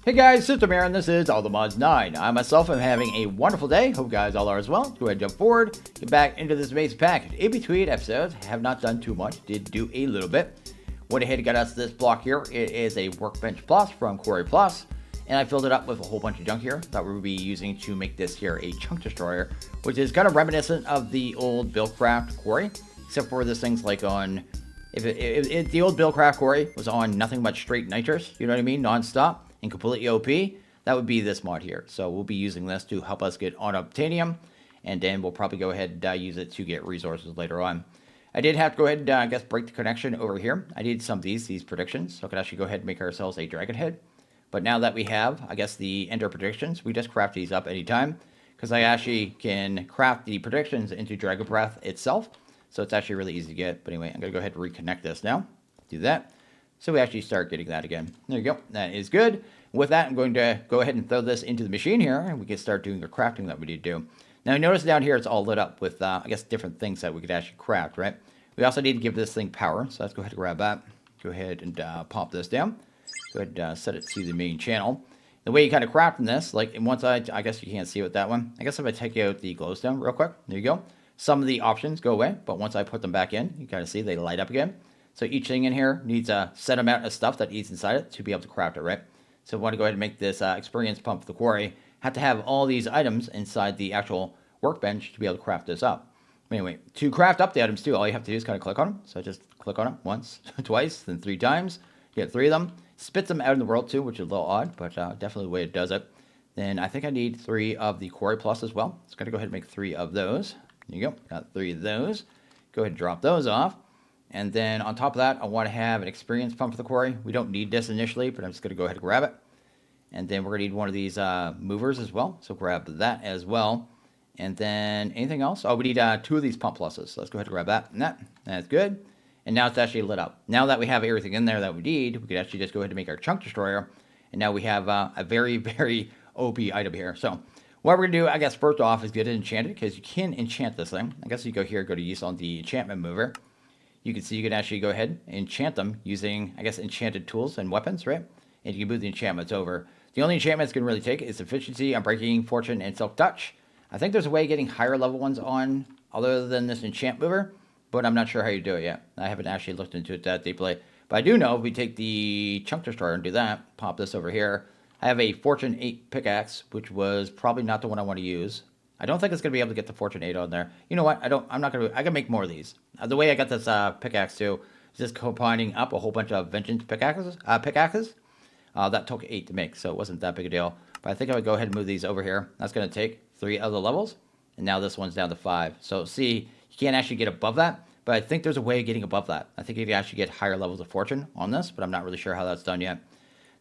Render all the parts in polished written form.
Hey guys, System here, and this is All the Mods 9. I myself am having a wonderful day. Hope you guys all are as well. Go ahead and jump forward, get back into this amazing package. EP12 episodes, have not done too much, did do a little bit. Went ahead and got us this block here. It is a Workbench Plus from Quarry Plus, and I filled it up with a whole bunch of junk here that we will be using to make this here a chunk destroyer, which is kind of reminiscent of the old Buildcraft Quarry, except for this thing's like on, if the old Buildcraft Quarry was on nothing but straight nitrous, you know what I mean, non-stop, and completely OP, that would be this mod here. So we'll be using this to help us get on obtainium, and then we'll probably go ahead and use it to get resources later on. I did have to go ahead and I guess break the connection over here. I needed some of these predictions, so I could actually go ahead and make ourselves a dragon head. But now that we have, I guess, the ender predictions, we just craft these up anytime, because I actually can craft the predictions into dragon breath itself. So it's actually really easy to get. But anyway, I'm going to go ahead and reconnect this now. Do that. So we actually start getting that again. There you go. That is good. With that, I'm going to go ahead and throw this into the machine here, and we can start doing the crafting that we need to do. Now, notice down here it's all lit up with, I guess, different things that we could actually craft, right? We also need to give this thing power, so let's go ahead and grab that. Go ahead and pop this down. Go ahead and set it to the main channel. The way you kind of craft in this, like, in one side, I guess you can't see with that one. I guess if I take out the glowstone real quick, there you go. Some of the options go away, but once I put them back in, you kind of see they light up again. So each thing in here needs a set amount of stuff that eats inside it to be able to craft it, right? So if I want to go ahead and make this experience pump for the quarry, have to have all these items inside the actual workbench to be able to craft this up. But anyway, to craft up the items too, all you have to do is kind of click on them. So just click on them once, twice, then 3 times. You get 3 of them. Spits them out in the world too, which is a little odd, but definitely the way it does it. Then I think I need 3 of the quarry plus as well. So I'm going to go ahead and make 3 of those. There you go. Got 3 of those. Go ahead and drop those off. And then on top of that, I want to have an experience pump for the quarry. We don't need this initially, but I'm just going to go ahead and grab it. And then we're going to need one of these movers as well. So grab that as well. And then anything else? Oh, we need 2 of these pump pluses. So let's go ahead and grab that. And that's good. And now it's actually lit up. Now that we have everything in there that we need, we could actually just go ahead and make our chunk destroyer. And now we have a very, very OP item here. So what we're going to do, I guess, first off is get it enchanted, because you can enchant this thing. I guess you go here, go to use on the enchantment mover. You can see you can actually go ahead and enchant them using, I guess, enchanted tools and weapons, right? And you can move the enchantments over. The only enchantment it's going to really take is efficiency, unbreaking, fortune, and silk touch. I think there's a way of getting higher level ones on other than this enchant mover, but I'm not sure how you do it yet. I haven't actually looked into it that deeply. But I do know if we take the chunk destroyer and do that, pop this over here. I have a fortune 8 pickaxe, which was probably not the one I want to use. I don't think it's going to be able to get the Fortune 8 on there. You know what? I'm not going to... I can make more of these. The way I got this pickaxe too is just combining up a whole bunch of vengeance pickaxes. That took 8 to make, so it wasn't that big a deal. But I think I would go ahead and move these over here. That's going to take 3 other levels. And now this one's down to 5. So see, you can't actually get above that. But I think there's a way of getting above that. I think you can actually get higher levels of fortune on this, but I'm not really sure how that's done yet.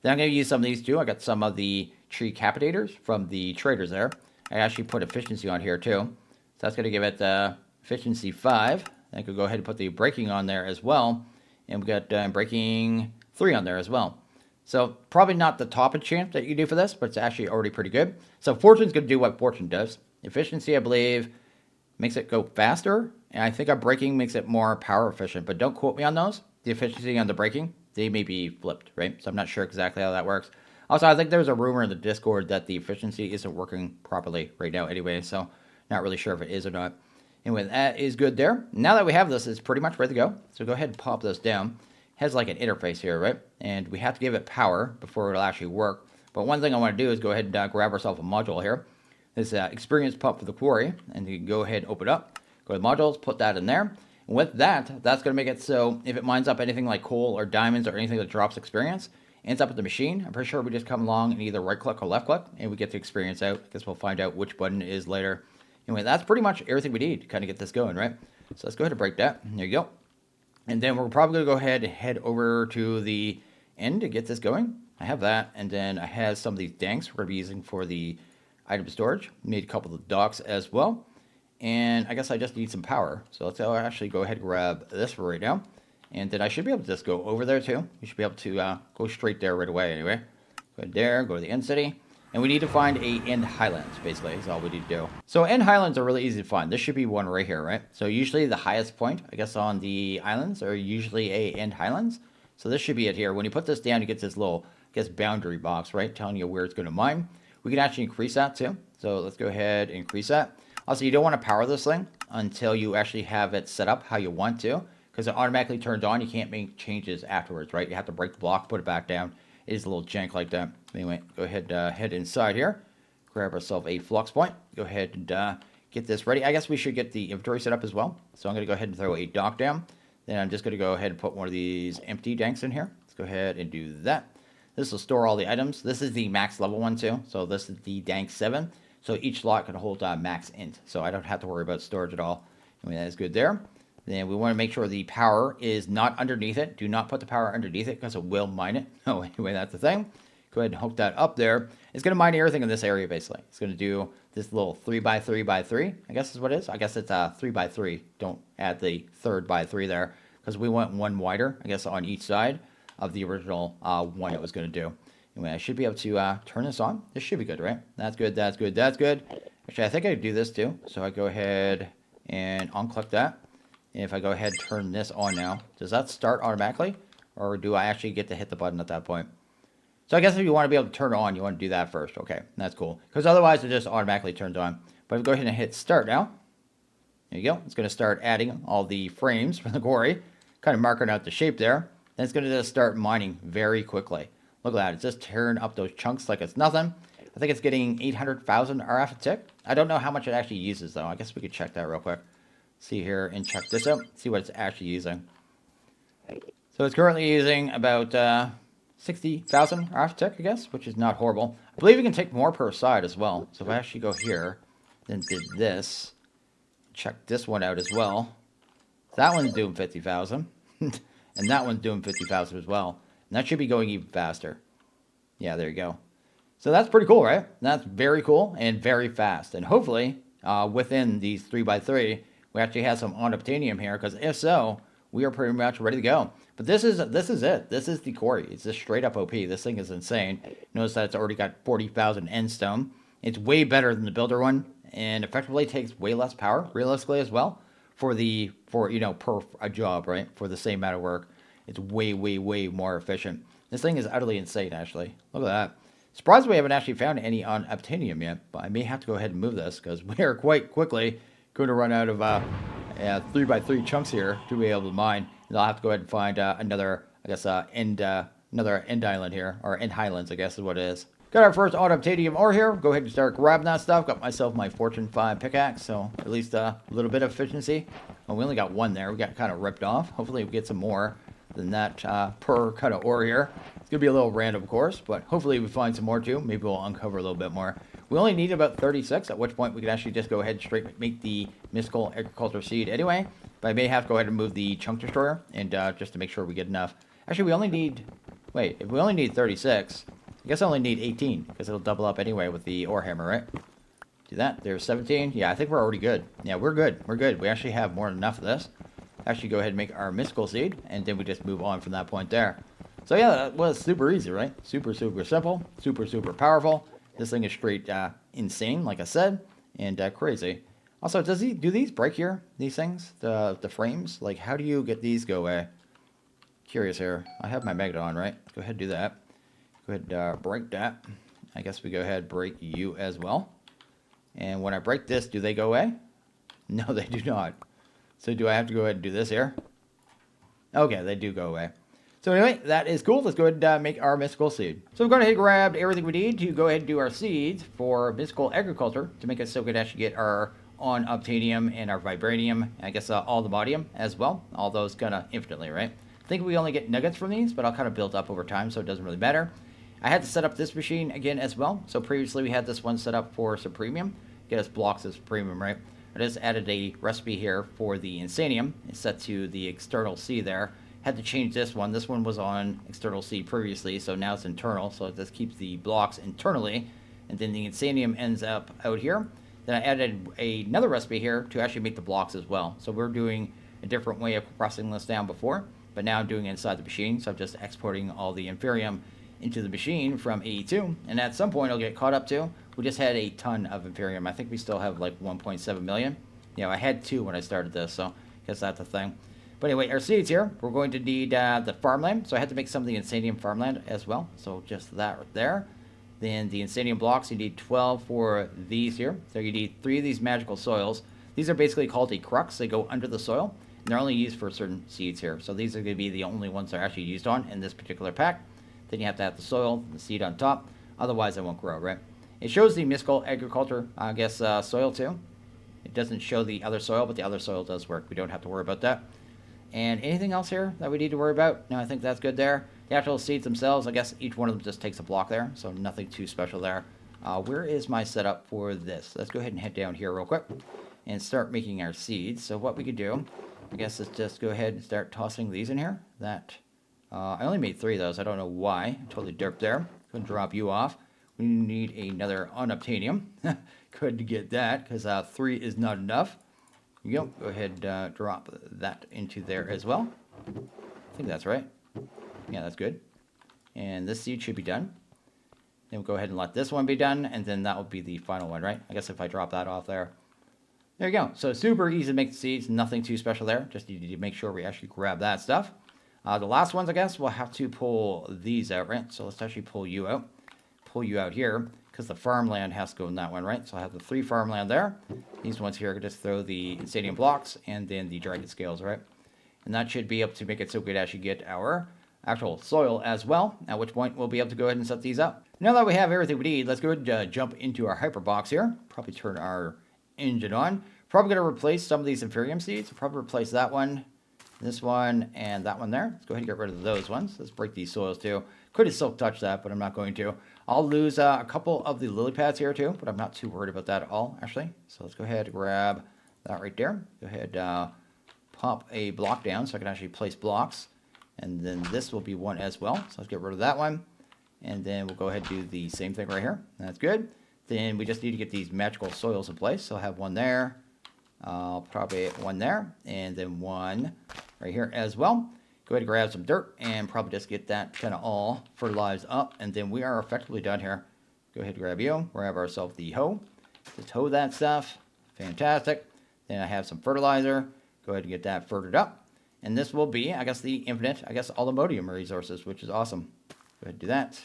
Then I'm going to use some of these too. I got some of the tree capitators from the traders there. I actually put efficiency on here too. So that's going to give it efficiency 5. I could go ahead and put the breaking on there as well. And we got breaking 3 on there as well. So probably not the top enchant that you do for this, but it's actually already pretty good. So fortune's going to do what fortune does. Efficiency, I believe, makes it go faster. And I think our breaking makes it more power efficient. But don't quote me on those. The efficiency on the breaking, they may be flipped, right? So I'm not sure exactly how that works. Also, I think there's a rumor in the Discord that the efficiency isn't working properly right now anyway, so not really sure if it is or not. Anyway, that is good there. Now that we have this, it's pretty much ready to go. So go ahead and pop this down. It has like an interface here, right? And we have to give it power before it'll actually work. But one thing I want to do is go ahead and grab ourselves a module here. This experience pump for the quarry, and you can go ahead and open it up. Go to modules, put that in there. And with that, that's going to make it so if it mines up anything like coal or diamonds or anything that drops experience, ends up at the machine. I'm pretty sure we just come along and either right click or left click and we get the experience out. I guess we'll find out which button it is later. Anyway, that's pretty much everything we need to kind of get this going, right? So let's go ahead and break that. There you go. And then we're probably going to go ahead and head over to the end to get this going. I have that. And then I have some of these danks we're going to be using for the item storage. Made a couple of docks as well. And I guess I just need some power. So let's actually go ahead and grab this for right now. And then I should be able to just go over there too. You should be able to go straight there right away anyway. Go ahead there, go to the end city. And we need to find a end highlands, basically, is all we need to do. So end highlands are really easy to find. This should be one right here, right? So usually the highest point, I guess, on the islands are usually a end highlands. So this should be it here. When you put this down, you get this little guess, boundary box, right? Telling you where it's going to mine. We can actually increase that too. So let's go ahead and increase that. Also, you don't want to power this thing until you actually have it set up how you want to, because it automatically turns on. You can't make changes afterwards, right? You have to break the block, put it back down. It is a little jank like that. Anyway, go ahead, head inside here. Grab ourselves a flux point. Go ahead and get this ready. I guess we should get the inventory set up as well. So I'm going to go ahead and throw a dock down. Then I'm just going to go ahead and put one of these empty danks in here. Let's go ahead and do that. This will store all the items. This is the max level one too. So this is the dank 7. So each slot can hold max int. So I don't have to worry about storage at all. Anyway, that is good there. Then we want to make sure the power is not underneath it. Do not put the power underneath it because it will mine it. Oh, anyway, that's the thing. Go ahead and hook that up there. It's going to mine everything in this area, basically. It's going to do this little 3x3x3, I guess is what it is. I guess it's 3x3. Don't add the third by 3 there because we want one wider, I guess, on each side of the original one it was going to do. Anyway, I should be able to turn this on. This should be good, right? That's good, that's good, that's good. Actually, I think I could do this too. So I go ahead and unclick that. And if I go ahead and turn this on now, does that start automatically? Or do I actually get to hit the button at that point? So I guess if you want to be able to turn it on, you want to do that first. Okay, that's cool. Because otherwise it just automatically turns on. But if I go ahead and hit start now, there you go. It's going to start adding all the frames from the quarry. Kind of marking out the shape there. Then it's going to just start mining very quickly. Look at that. It's just tearing up those chunks like it's nothing. I think it's getting 800,000 RF a tick. I don't know how much it actually uses though. I guess we could check that real quick. See here and check this out. See what it's actually using. So it's currently using about 60,000 RF a tick, I guess, which is not horrible. I believe you can take more per side as well. So if I actually go here, then did this, check this one out as well. That one's doing 50,000. And that one's doing 50,000 as well. And that should be going even faster. Yeah, there you go. So that's pretty cool, right? That's very cool and very fast. And hopefully, within these 3x3, we actually have some unobtainium here, because if so, we are pretty much ready to go. But this is it. This is the quarry. It's just straight up OP. This thing is insane. Notice that it's already got 40,000 end stone. It's way better than the builder one, and effectively takes way less power, realistically as well, for per a job, right? For the same amount of work. It's way, way, way more efficient. This thing is utterly insane, actually. Look at that. Surprised we haven't actually found any on Obtainium yet, but I may have to go ahead and move this, because we are quite quickly going to run out of 3x3 chunks here to be able to mine. And I'll have to go ahead and find another, I guess, another end island here, or end highlands, I guess is what it is. Got our first Obtainium ore here. Go ahead and start grabbing that stuff. Got myself my Fortune 5 pickaxe, so at least a little bit of efficiency. Well, we only got one there. We got kind of ripped off. Hopefully we get some more than that per kind of ore here. It's going to be a little random, of course, but hopefully we find some more too. Maybe we'll uncover a little bit more. We only need about 36, at which point we can actually just go ahead and straight make the mystical agriculture seed anyway. But I may have to go ahead and move the chunk destroyer, and just to make sure we get enough. Actually, we only need, if we only need 36, I guess I only need 18, because it'll double up anyway with the ore hammer, right? Do that. There's 17. Yeah, I think we're already good. Yeah, we're good. We're good. We actually have more than enough of this. Actually go ahead and make our mystical seed, and then we just move on from that point there. So yeah, that was super easy, right? Super, super simple. Super, super powerful. This thing is straight insane, like I said, and crazy. Also, do these break here, these things? The frames? Like, how do you get these go away? Curious here. I have my magnet on, right? Go ahead and do that. Go ahead and break that. I guess we go ahead and break you as well. And when I break this, do they go away? No, they do not. So do I have to go ahead and do this here? Okay, they do go away. So anyway, that is cool. Let's go ahead and make our mystical seed. So we're going to hit grab everything we need to go ahead and do our seeds for mystical agriculture to make it so we can actually get our on obtainium and our vibranium, and I guess all the modium as well. All those kind of infinitely, right? I think we only get nuggets from these, but I'll kind of build up over time, so it doesn't really matter. I had to set up this machine again as well. So previously we had this one set up for supremium. Get us blocks of supremium, right? I just added a recipe here for the insanium. It's set to the external C there. Had to change this one. This one was on external C previously, so now it's internal. So it just keeps the blocks internally. And then the insanium ends up out here. Then I added another recipe here to actually make the blocks as well. So we're doing a different way of compressing this down before, but now I'm doing it inside the machine. So I'm just exporting all the inferium into the machine from AE2. And at some point it'll get caught up to. We just had a ton of inferium. I think we still have like 1.7 million. You know, I had 2 when I started this, so I guess that's the thing. But anyway, our seeds here, we're going to need the farmland. So I had to make some of the Insanium farmland as well. So just that right there. Then the Insanium blocks, you need 12 for these here. So you need 3 of these magical soils. These are basically called a crux. They go under the soil. And they're only used for certain seeds here. So these are going to be the only ones they're actually used on in this particular pack. Then you have to have the soil, the seed on top. Otherwise, it won't grow, right? It shows the mystical agriculture, I guess, soil too. It doesn't show the other soil, but the other soil does work. We don't have to worry about that. And anything else here that we need to worry about? No, I think that's good there. The actual seeds themselves, I guess each one of them just takes a block there, so nothing too special there. Where is my setup for this? Let's go ahead and head down here real quick and start making our seeds. So what we could do, I guess, is just go ahead and start tossing these in here. I only made 3 of those. I don't know why. Totally derped there. Couldn't drop you off. We need another unobtainium. Couldn't get that because 3 is not enough. Here you go. Go ahead, drop that into there as well. I think that's right. Yeah, that's good. And this seed should be done. Then we'll go ahead and let this one be done, and then that will be the final one, right? I guess if I drop that off there. There you go. So super easy to make the seeds. Nothing too special there. Just need to make sure we actually grab that stuff. The last ones, I guess, we'll have to pull these out, right? So let's actually pull you out. Pull you out here, because the farmland has to go in that one, right? So I have the 3 farmland there. These ones here, I can just throw the Insanium blocks and then the dragon scales, right? And that should be able to make it so we could actually get our actual soil as well, at which point we'll be able to go ahead and set these up. Now that we have everything we need, let's go ahead and jump into our hyper box here. Probably turn our engine on. Probably going to replace some of these Inferium seeds. Probably replace that one, this one, and that one there. Let's go ahead and get rid of those ones. Let's break these soils too. Could have silk touched that, but I'm not going to. I'll lose a couple of the lily pads here too, but I'm not too worried about that at all, actually. So let's go ahead and grab that right there. Go ahead, pop a block down so I can actually place blocks. And then this will be one as well. So let's get rid of that one. And then we'll go ahead and do the same thing right here. That's good. Then we just need to get these magical soils in place. So I'll have one there. Probably one there. And then one right here as well. Go ahead and grab some dirt and probably just get that kind of all fertilized up. And then we are effectively done here. Go ahead and grab you. Grab ourselves the hoe. Just hoe that stuff. Fantastic. Then I have some fertilizer. Go ahead and get that ferted up. And this will be, I guess, the infinite, allomodium resources, which is awesome. Go ahead and do that.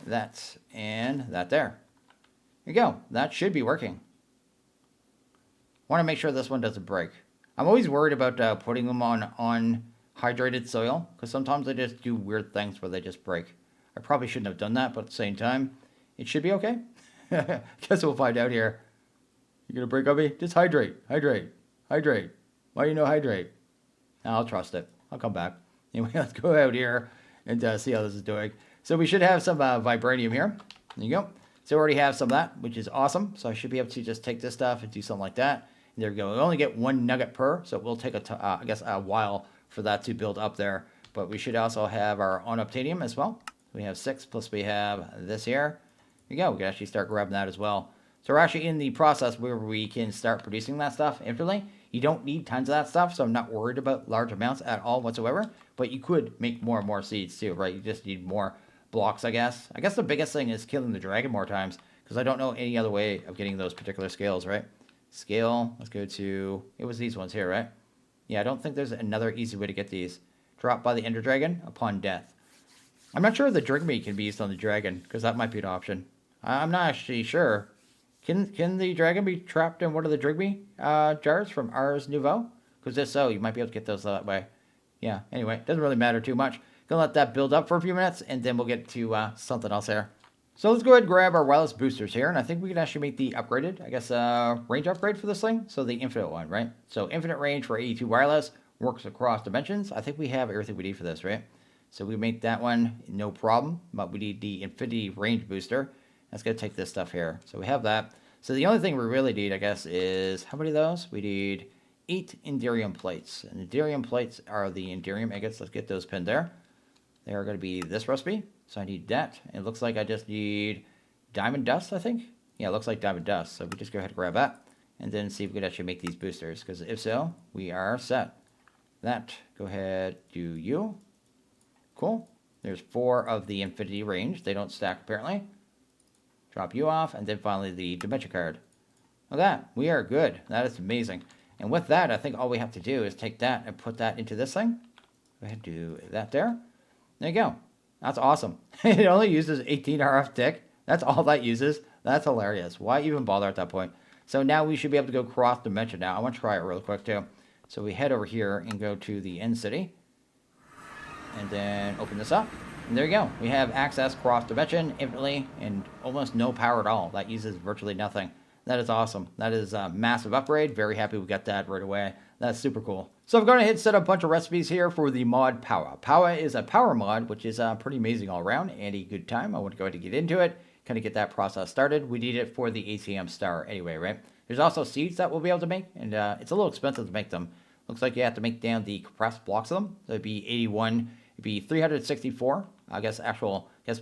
That, and that there. There you go. That should be working. Want to make sure this one doesn't break. I'm always worried about putting them on hydrated soil, because sometimes they just do weird things where they just break. I probably shouldn't have done that, but at the same time, it should be okay. Guess we'll find out here. You're going to break on me? Just hydrate. Hydrate. Hydrate. Why do you know hydrate? I'll trust it. I'll come back. Anyway, let's go out here and see how this is doing. So we should have some vibranium here. There you go. So we already have some of that, which is awesome. So I should be able to just take this stuff and do something like that. And there we go. We only get 1 nugget per, so it will take a while for that to build up there. But we should also have our unobtainium as well. We have 6, plus we have this here. There you go. We can actually start grabbing that as well. So we're actually in the process where we can start producing that stuff infinitely. You don't need tons of that stuff, so I'm not worried about large amounts at all whatsoever. But you could make more and more seeds too, right? You just need more blocks, I guess. I guess the biggest thing is killing the dragon more times, because I don't know any other way of getting those particular scales, right? Scale, let's go to, it was these ones here, right? Yeah, I don't think there's another easy way to get these. Dropped by the ender dragon upon death. I'm not sure if the drink meat can be used on the dragon, because that might be an option. I'm not actually sure. Can the dragon be trapped in one of the Drigby jars from Ars Nouveau? Because if so, you might be able to get those that way. Yeah, anyway, doesn't really matter too much. Gonna let that build up for a few minutes, and then we'll get to something else here. So let's go ahead and grab our wireless boosters here, and I think we can actually make the upgraded, range upgrade for this thing. So the infinite one, right? So infinite range for 82 wireless, works across dimensions. I think we have everything we need for this, right? So we make that one, no problem, but we need the infinity range booster. That's going to take this stuff here. So we have that. So the only thing we really need, I guess, is, how many of those? We need 8 Enderium plates. And Enderium plates are the Enderium agates. Let's get those pinned there. They are going to be this recipe. So I need that. It looks like I just need diamond dust, I think. Yeah, it looks like diamond dust. So we just go ahead and grab that. And then see if we can actually make these boosters. Because if so, we are set. That, go ahead, do you. Cool. There's 4 of the infinity range. They don't stack, apparently. Drop you off, and then finally the dimension card. Look at that. We are good. That is amazing. And with that, I think all we have to do is take that and put that into this thing. Go ahead and do that there. There you go. That's awesome. It only uses 18 RF tick. That's all that uses. That's hilarious. Why even bother at that point? So now we should be able to go cross dimension now. I want to try it real quick too. So we head over here and go to the end city. And then open this up. And there you go. We have access cross dimension infinitely and almost no power at all. That uses virtually nothing. That is awesome. That is a massive upgrade. Very happy we got that right away. That's super cool. So I'm going to hit set up a bunch of recipes here for the mod Powah. Powah is a power mod, which is pretty amazing all around and a good time. I want to go ahead and get into it, kind of get that process started. We need it for the ACM star anyway, right? There's also seeds that we'll be able to make, and it's a little expensive to make them. Looks like you have to make down the compressed blocks of them. So it'd be 81, it'd be 364. I guess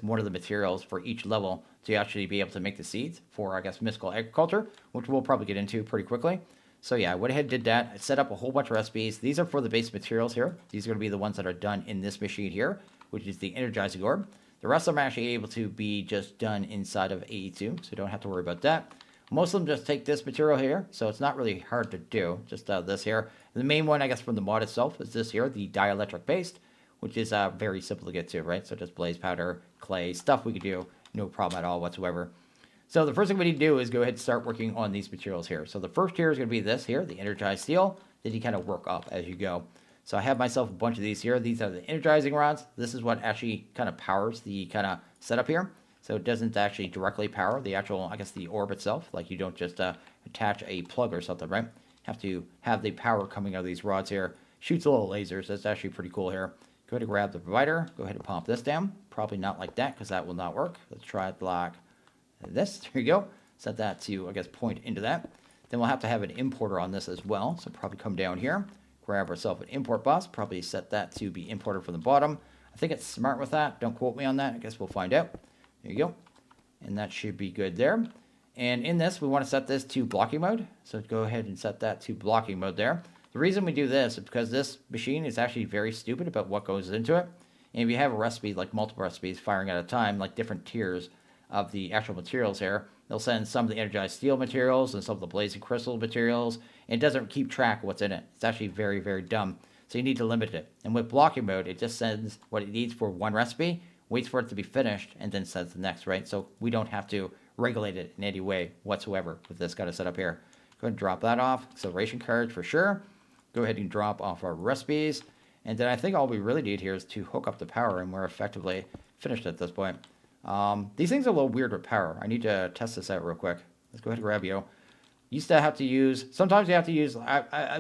one of the materials for each level to actually be able to make the seeds for, I guess, mystical agriculture, which we'll probably get into pretty quickly. So yeah, I went ahead and did that. I set up a whole bunch of recipes. These are for the base materials here. These are going to be the ones that are done in this machine here, which is the energizing orb. The rest of them are actually able to be just done inside of AE2, so you don't have to worry about that. Most of them just take this material here, so it's not really hard to do, just this here. The main one, I guess, from the mod itself is this here, the dielectric paste, which is very simple to get to, right? So just blaze powder, clay, stuff we could do, no problem at all whatsoever. So the first thing we need to do is go ahead and start working on these materials here. So the first tier is going to be this here, the energized steel. Then you kind of work up as you go. So I have myself a bunch of these here. These are the energizing rods. This is what actually kind of powers the kind of setup here. So it doesn't actually directly power the actual, I guess, the orb itself. Like you don't just attach a plug or something, right? Have to have the power coming out of these rods here. Shoots a little lasers. That's actually pretty cool here. Go ahead and grab the provider. Go ahead and pump this down. Probably not like that because that will not work. Let's try it like this. There you go. Set that to, I guess, point into that. Then we'll have to have an importer on this as well. So probably come down here, grab ourselves an import bus. Probably set that to be imported from the bottom. I think it's smart with that. Don't quote me on that. I guess we'll find out. There you go. And that should be good there. And in this, we want to set this to blocking mode. So go ahead and set that to blocking mode there. The reason we do this is because this machine is actually very stupid about what goes into it. And if you have a recipe, like multiple recipes firing at a time, like different tiers of the actual materials here, they'll send some of the energized steel materials and some of the blazing crystal materials. And it doesn't keep track of what's in it. It's actually very, very dumb. So you need to limit it. And with blocking mode, it just sends what it needs for one recipe, waits for it to be finished, and then sends the next, right? So we don't have to regulate it in any way whatsoever with this kind of setup here. Go ahead and drop that off. Acceleration cards for sure. Go ahead and drop off our recipes. And then I think all we really need here is to hook up the power, and we're effectively finished at this point. These things are a little weird with power. I need to test this out real quick. Let's go ahead and grab you. Used to have to use, sometimes you have to use,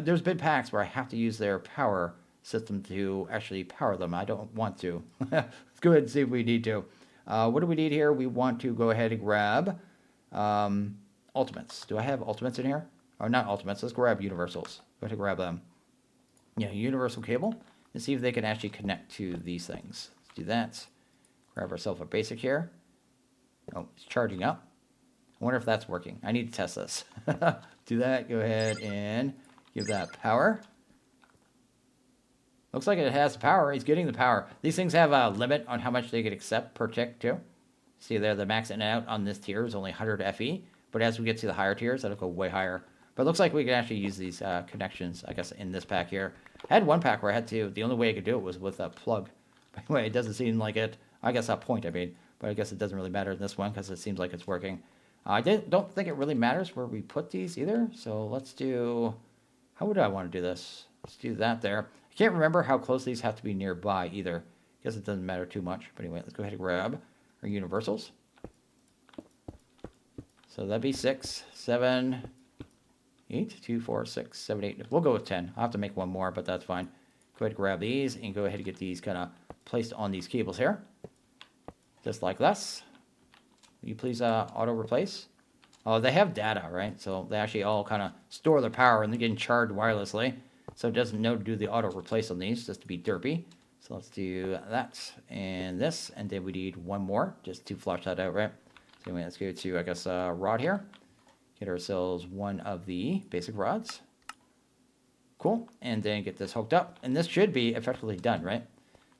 there's been packs where I have to use their power system to actually power them. I don't want to. Let's go ahead and see if we need to. What do we need here? We want to go ahead and grab ultimates. Do I have ultimates in here? Or not ultimates, let's grab universals. Go ahead and grab them. Yeah, universal cable. And see if they can actually connect to these things. Let's do that. Grab ourselves a basic here. Oh, it's charging up. I wonder if that's working. I need to test this. Do that. Go ahead and give that power. Looks like it has power. He's getting the power. These things have a limit on how much they can accept per tick too. See there, the max in and out on this tier is only 100 FE. But as we get to the higher tiers, that'll go way higher. But it looks like we can actually use these connections, I guess, in this pack here. I had one pack where I had to, the only way I could do it was with a plug. By the way, it doesn't seem like it, I guess a point I mean, but I guess it doesn't really matter in this one because it seems like it's working. I don't think it really matters where we put these either. So let's do, how would I want to do this? Let's do that there. I can't remember how close these have to be nearby either. I guess it doesn't matter too much. But anyway, let's go ahead and grab our universals. So that'd be 6, 7, 8, 2, 4, 6, 7, 8. We'll go with 10. I'll have to make one more, but that's fine. Go ahead and grab these and go ahead and get these kind of placed on these cables here. Just like this. Will you please auto replace? Oh, they have data, right? So they actually all kind of store their power and they're getting charged wirelessly. So it doesn't know to do the auto replace on these, just to be derpy. So let's do that and this. And then we need one more just to flush that out, right? So anyway, let's go to, I guess, rod here. Get ourselves one of the basic rods. Cool. And then get this hooked up. And this should be effectively done, right?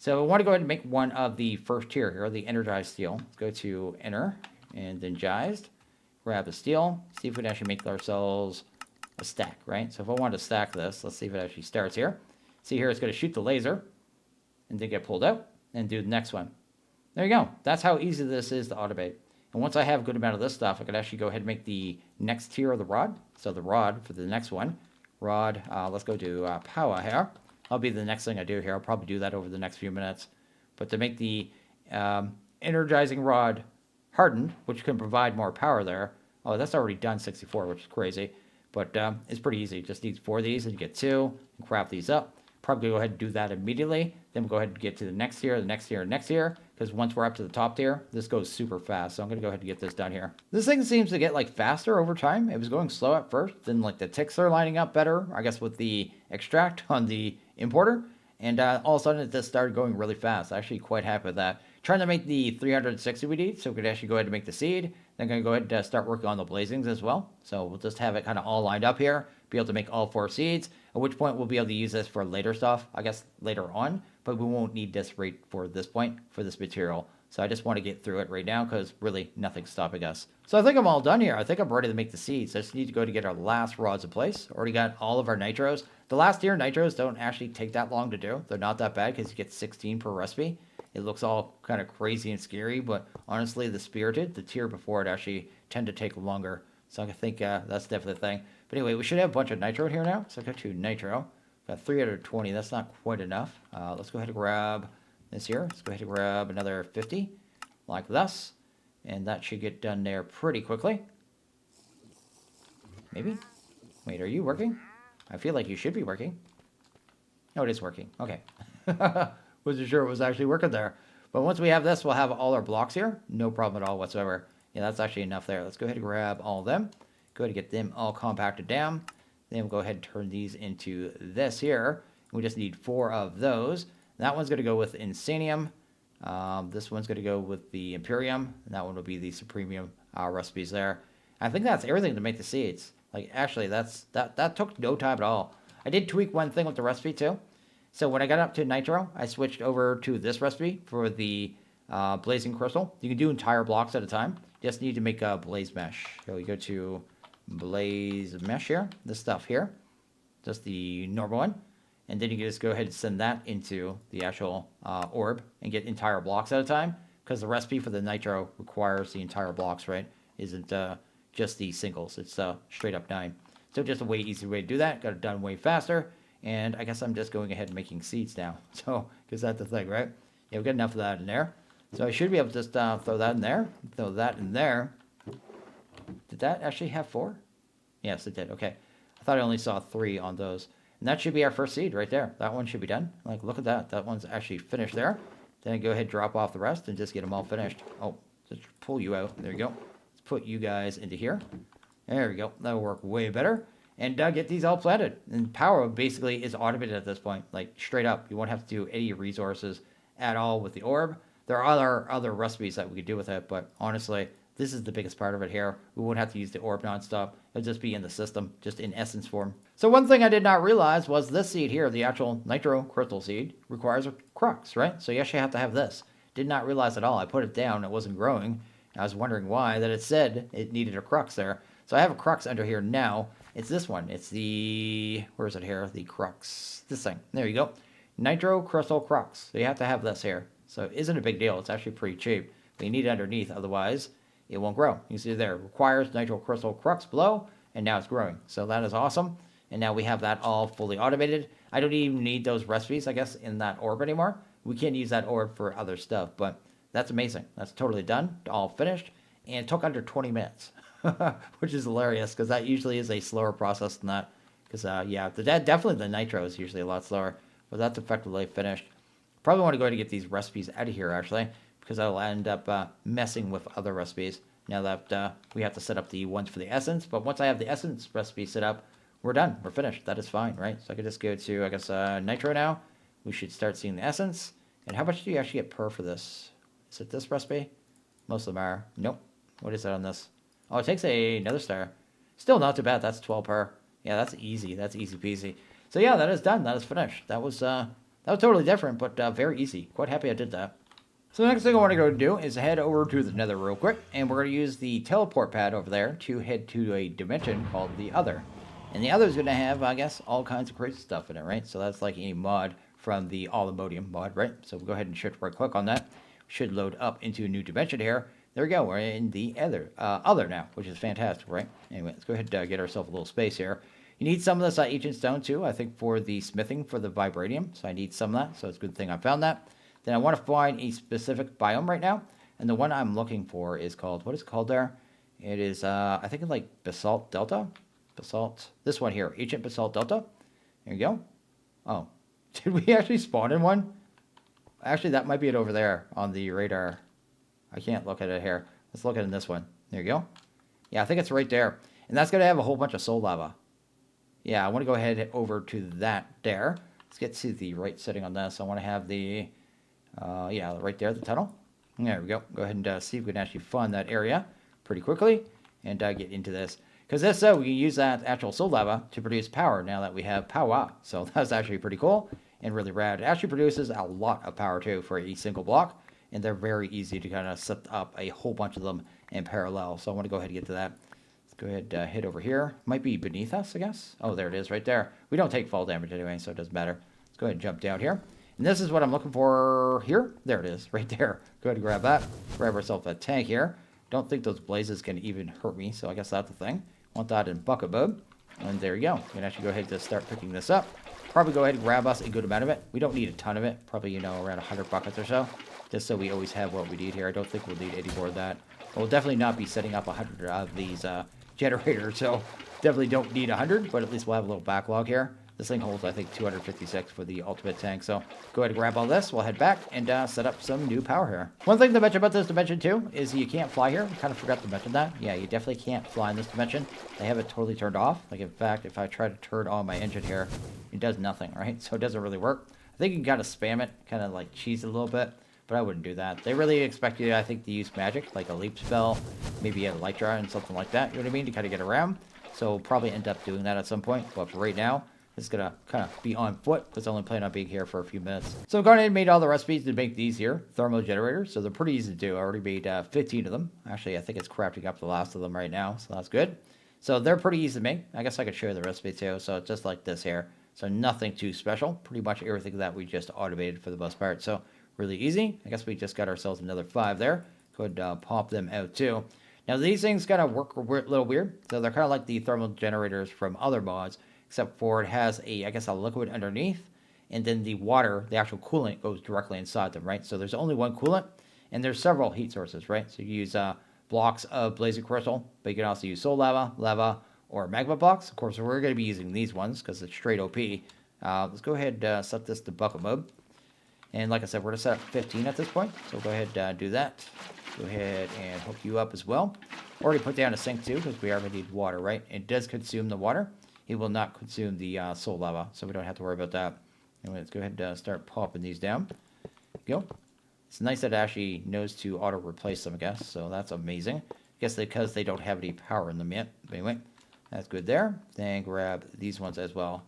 So we want to go ahead and make one of the first tier here, the energized steel. Let's go to enter and then energized. Grab the steel. See if we can actually make ourselves a stack, right? So if I want to stack this, let's see if it actually starts here. See here, it's going to shoot the laser and then get pulled out and do the next one. There you go. That's how easy this is to automate. And once I have a good amount of this stuff, I can actually go ahead and make the next tier of the rod. So the rod for the next one. Rod, let's go to Powah here. That'll be the next thing I do here. I'll probably do that over the next few minutes. But to make the energizing rod hardened, which can provide more power there. Oh, that's already done 64, which is crazy. But it's pretty easy. Just needs 4 of these and you get 2 and craft these up. Probably go ahead and do that immediately. Then we'll go ahead and get to the next tier, the next tier, next tier. Because once we're up to the top tier, this goes super fast. So I'm going to go ahead and get this done here. This thing seems to get like faster over time. It was going slow at first. Then like the ticks are lining up better, I guess with the extract on the importer. And all of a sudden it just started going really fast. I'm actually quite happy with that. Trying to make the 360 we need. So we could actually go ahead and make the seed. Then going to go ahead and start working on the blazings as well. So we'll just have it kind of all lined up here. Be able to make all 4 seeds. At which point we'll be able to use this for later stuff, I guess later on. But we won't need this right for this point, for this material. So I just want to get through it right now because really nothing's stopping us. So I think I'm all done here. I think I'm ready to make the seeds. I just need to go to get our last rods in place. Already got all of our nitros. The last tier nitros don't actually take that long to do. They're not that bad because you get 16 per recipe. It looks all kind of crazy and scary, but honestly, the spirited, the tier before it actually tend to take longer. So I think that's definitely the thing. But anyway, we should have a bunch of nitro in here now. So I go to nitro. Got 320. That's not quite enough. Let's go ahead and grab this here. Let's go ahead and grab another 50 like this. And that should get done there pretty quickly. Maybe? Wait, are you working? I feel like you should be working. No, it is working. Okay. Wasn't sure it was actually working there. But once we have this, we'll have all our blocks here. No problem at all whatsoever. Yeah, that's actually enough there. Let's go ahead and grab all of them. Go ahead and get them all compacted down. Then we'll go ahead and turn these into this here. We just need 4 of those. That one's going to go with Insanium. This one's going to go with the Imperium. And that one will be the Supremium recipes there. I think that's everything to make the seeds. Like, actually, that took no time at all. I did tweak one thing with the recipe, too. So when I got up to Nitro, I switched over to this recipe for the Blazing Crystal. You can do entire blocks at a time. You just need to make a Blaze Mesh. So we go to Blaze Mesh here, this stuff here, just the normal one. And then you can just go ahead and send that into the actual orb and get entire blocks at a time. Because the recipe for the Nitro requires the entire blocks, right? Isn't just the singles. It's straight up 9. So just a way easier way to do that. Got it done way faster. And I guess I'm just going ahead and making seeds now. So, because that's the thing, right? Yeah, we've got enough of that in there. So I should be able to just throw that in there. Throw that in there. Did that actually have 4? Yes, it did. Okay. I thought I only saw 3 on those. And that should be our first seed right there. That one should be done. Like, look at that. That one's actually finished there. Then I go ahead and drop off the rest and just get them all finished. Oh, just pull you out. There you go. Let's put you guys into here. There we go. That'll work way better. And get these all planted. And Powah basically is automated at this point. Like, straight up. You won't have to do any resources at all with the orb. There are other recipes that we could do with it, but honestly, this is the biggest part of it here. We won't have to use the orb nonstop. It'll just be in the system, just in essence form. So one thing I did not realize was this seed here, the actual Nitro Crystal seed, requires a crux, right? So you actually have to have this. Did not realize at all. I put it down. It wasn't growing. I was wondering why, that it said it needed a crux there. So I have a crux under here now. It's this one. It's the, where is it here? The crux. This thing. There you go. Nitro Crystal Crux. So you have to have this here. So it isn't a big deal. It's actually pretty cheap. But you need it underneath. Otherwise, it won't grow. You can see there. Requires Nitro Crystal Crux below. And now it's growing. So that is awesome. And now we have that all fully automated. I don't even need those recipes, I guess, in that orb anymore. We can't use that orb for other stuff. But that's amazing. That's totally done. All finished. And it took under 20 minutes. Which is hilarious, because that usually is a slower process than that. Because, yeah, definitely the Nitro is usually a lot slower. But that's effectively finished. Probably want to go ahead and get these recipes out of here, actually, because I'll end up messing with other recipes now that we have to set up the ones for the essence. But once I have the essence recipe set up, we're done. We're finished. That is fine, right? So I can just go to, I guess, Nitro now. We should start seeing the essence. And how much do you actually get per for this? Is it this recipe? Most of them are. Nope. What is that on this? Oh, it takes another star. Still not too bad. That's 12 per. Yeah, that's easy. That's easy peasy. So yeah, that is done. That is finished. That was totally different, but very easy. Quite happy I did that. So the next thing I want to go do is head over to the Nether real quick, and we're going to use the teleport pad over there to head to a dimension called the Other. And the other is going to have, I guess, all kinds of crazy stuff in it, right? So that's like a mod from the All-Imodium mod, right? So we'll go ahead and shift right click on that. Should load up into a new dimension here. There we go. We're in the other now, which is fantastic, right? Anyway, let's go ahead and get ourselves a little space here. You need some of this ancient stone too, I think, for the smithing for the vibranium. So I need some of that. So it's a good thing I found that. Then I want to find a specific biome right now. And the one I'm looking for is called, what is it called there? It is, I think it's like Basalt Delta. Basalt, this one here, Ancient Basalt Delta. There you go. Oh, did we actually spawn in one? Actually, that might be it over there on the radar. I can't look at it here. Let's look at it in this one. There you go. Yeah, I think it's right there. And that's going to have a whole bunch of soul lava. Yeah, I want to go ahead over to that there. Let's get to the right setting on this. I want to have the, yeah, right there, the tunnel. There we go. Go ahead and see if we can actually find that area pretty quickly and get into this. Because this, we can use that actual soul lava to produce power now that we have Powah. So that's actually pretty cool and really rad. It actually produces a lot of power too for a single block. And they're very easy to kind of set up a whole bunch of them in parallel. So I want to go ahead and get to that. Let's go ahead and hit over here. Might be beneath us, I guess. Oh, there it is right there. We don't take fall damage anyway, so it doesn't matter. Let's go ahead and jump down here. And this is what I'm looking for here. There it is, right there. Go ahead and grab that. Grab ourselves a tank here. Don't think those blazes can even hurt me, so I guess that's the thing. Want that in bucket mode. And there you go. We can actually go ahead and just start picking this up. Probably go ahead and grab us a good amount of it. We don't need a ton of it. Probably, you know, around 100 buckets or so. Just so we always have what we need here. I don't think we'll need any more of that. We'll definitely not be setting up 100 of these generators, so definitely don't need 100, but at least we'll have a little backlog here. This thing holds, I think, 256 for the ultimate tank, so go ahead and grab all this. We'll head back and set up some new power here. One thing to mention about this dimension, too, is you can't fly here. I kind of forgot to mention that. Yeah, you definitely can't fly in this dimension. They have it totally turned off. Like, in fact, if I try to turn on my engine here, it does nothing, right? So it doesn't really work. I think you can kind of spam it, kind of like cheese it a little bit. But I wouldn't do that. They really expect you, I think, to use magic, like a leap spell, maybe a light draw and something like that, you know what I mean, to kind of get around. So we'll probably end up doing that at some point. But for right now, it's going to kind of be on foot because I only plan on being here for a few minutes. So I've gone ahead and made all the recipes to make these here, thermal generators. So they're pretty easy to do. I already made 15 of them. Actually, I think it's crafting up the last of them right now, so that's good. So they're pretty easy to make. I guess I could share the recipe too. So it's just like this here. So nothing too special. Pretty much everything that we just automated for the most part. So really easy. I guess we just got ourselves another 5 there. Could pop them out too. Now these things kind of work a little weird. So they're kind of like the thermal generators from other mods, except for it has a, I guess, a liquid underneath, and then the water, the actual coolant, goes directly inside them, right? So there's only one coolant, and there's several heat sources, right? So you use blocks of blazing crystal, but you can also use soul lava, or magma blocks. Of course, we're going to be using these ones because it's straight OP. Let's go ahead and set this to bucket mode. And like I said, we're going to set up 15 at this point. So go ahead and do that. Go ahead and hook you up as well. Already put down a sink too, because we already need water, right? It does consume the water. It will not consume the soul lava, so we don't have to worry about that. And let's go ahead and start popping these down. Go. It's nice that it actually knows to auto-replace them, I guess. So that's amazing. I guess because they don't have any power in them yet. But anyway, that's good there. Then grab these ones as well.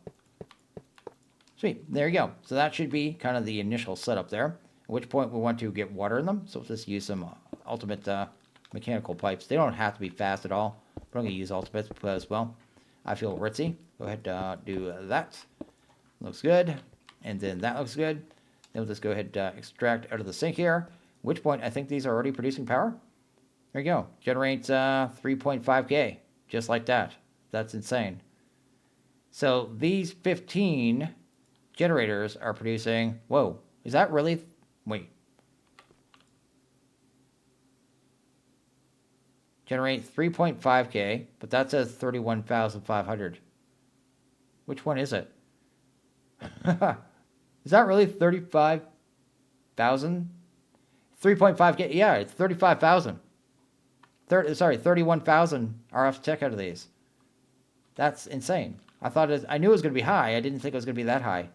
Sweet, there you go. So that should be kind of the initial setup there, at which point we want to get water in them. So let's just use some ultimate mechanical pipes. They don't have to be fast at all, but I'm going to use ultimates as well. I feel ritzy. Go ahead and do that. Looks good. And then that looks good. Then we'll just go ahead and extract out of the sink here, at which point I think these are already producing power. There you go. Generates 3.5K, just like that. That's insane. So these 15 generators are producing, whoa, is that really, wait. Generate 3.5K, but that says 31,500. Which one is it? Is that really 35,000? 3.5K, yeah, it's 35,000. 31,000 RF tech out of these. That's insane. I knew it was going to be high. I didn't think it was going to be that high.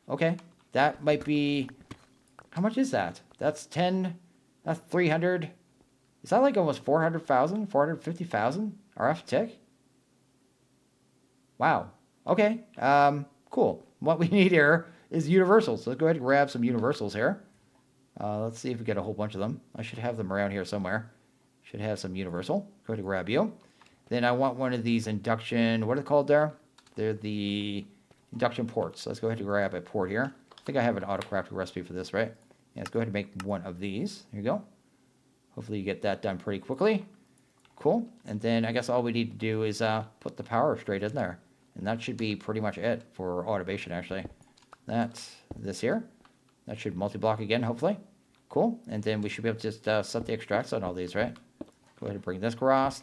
Okay, that might be, how much is that? That's 10, that's 300. Is that like almost 400,000, 450,000 RF tick? Wow. Okay, cool. What we need here is universals. So let's go ahead and grab some universals here. Let's see if we get a whole bunch of them. I should have them around here somewhere. Should have some universal. Go ahead and grab you. Then I want one of these induction, what are they called there? They're the induction ports. So let's go ahead and grab a port here. I think I have an auto-crafted recipe for this, right? Yeah, let's go ahead and make one of these. There you go. Hopefully you get that done pretty quickly. Cool. And then I guess all we need to do is put the power straight in there. And that should be pretty much it for automation, actually. That's this here. That should multi-block again, hopefully. Cool. And then we should be able to just set the extracts on all these, right? Go ahead and bring this across.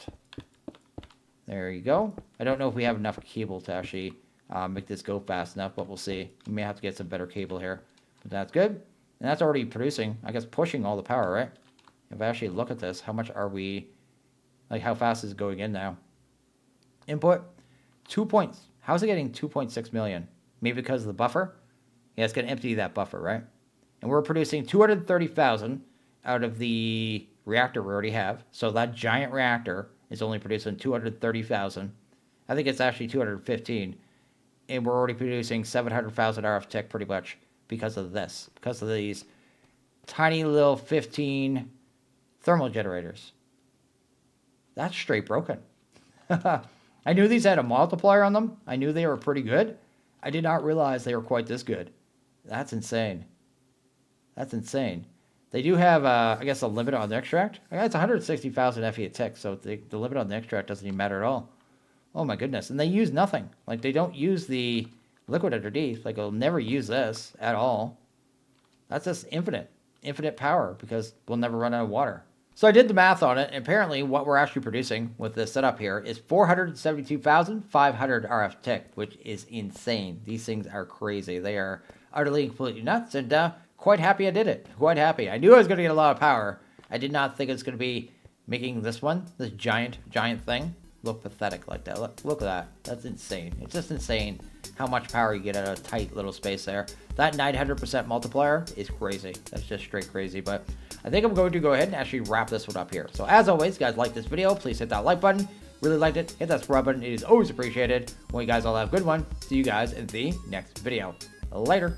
There you go. I don't know if we have enough cable to actually make this go fast enough, but we'll see. We may have to get some better cable here. But that's good. And that's already producing, I guess, pushing all the power, right? If I actually look at this, how much are we, like how fast is it going in now? Input, 2 points. How's it getting 2.6 million? Maybe because of the buffer? Yeah, it's going to empty that buffer, right? And we're producing 230,000 out of the reactor we already have. So that giant reactor is only producing 230,000. I think it's actually 215. And we're already producing 700,000 RF tech pretty much because of this. Because of these tiny little 15 thermal generators. That's straight broken. I knew these had a multiplier on them. I knew they were pretty good. I did not realize they were quite this good. That's insane. That's insane. They do have, I guess, a limit on the extract. It's 160,000 FE a tick, so the limit on the extract doesn't even matter at all. Oh my goodness. And they use nothing. Like, they don't use the liquid underneath. Like, they'll never use this at all. That's just infinite power, because we'll never run out of water. So I did the math on it, and apparently what we're actually producing with this setup here is 472,500 RF tick, which is insane. These things are crazy. They are utterly completely nuts, and quite happy I did it. Quite happy. I knew I was going to get a lot of power. I did not think it was going to be making this giant thing, look pathetic like that. Look at that. That's insane. It's just insane how much power you get out of a tight little space there. That 900% multiplier is crazy. That's just straight crazy. But I think I'm going to go ahead and actually wrap this one up here. So as always, guys, like this video, please hit that like button. Really liked it, hit that subscribe button. It is always appreciated. Well, you guys all have a good one. See you guys in the next video. Later.